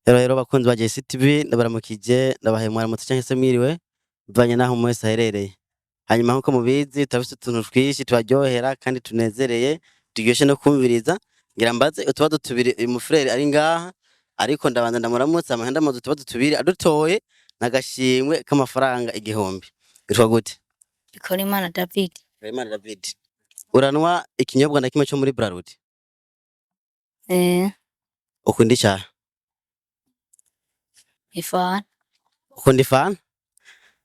Rero bakunzi ba JCTV ndabaramukije ndabahaye mwaramutse cyangwa se mwiriwe bivanye naho mwese aherereye. Hanyuma nkuko mubizi turafite utuntu twishi tubaryohera kandi tunezereye turyoshe no kumviriza. Ngira mbaze utubazo tubiri uyu mufrere ari ngaha ariko ndabanza ndamuramutsa amahenda mu utubazo tubiri adutoye nagashimwe k'amafaranga 1000. Bitwa gute? Bikorimana David. Bikorimana David. Uranwa ikinyobwa na kimwe cyo muri Bralud? Ukunda icyaha? Ifana. Ukunda ifana?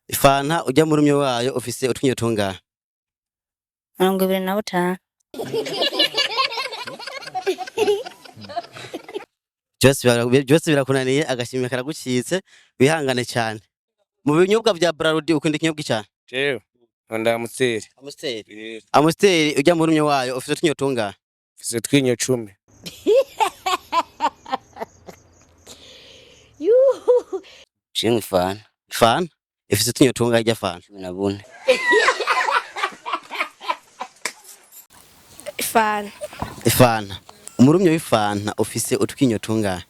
Ifana ujya muri umwe wayo ofise utwinyo tungahe? 25. Byose birakunaniye agashimwe karagucitse wihangane cyane. Mu binyobwa bya Bralud ukunda ikinyobwa icyaha? Jewe nkunda Amstel. Amstel ujya muri umwe wayo ofise utwinyo tungahe? Ofise utwinyo 10. Jewe ifana. Ifana? Ifise utwinyo tungahe ijya fana? 14. Ifana. Ifana. Umurumyo w'ifana ofise utwinyo tungahe?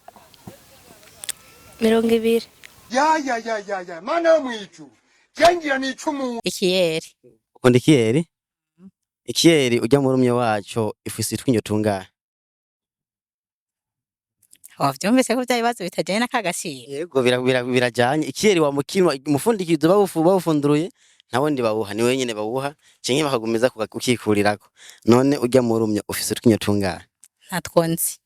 20. Ya mana mwicu cyangira ni icumu. Ikiyeri. Ukunda ikiyeri? Ikiyeri ujya muri umwe wacu ifise utwinyo tungahe? Wavyumvise ko byabibazo bitajanye n'akagashira. Yego birajanye. Ikiyeri wa mukinwa umufundikizo bawufunduruye ntawondi bawuha ni wenyene bawuha cenye bakagumiza kukikurirako. None ujya muri umwe ofise utwinyo tungahe? Ntatwonzi.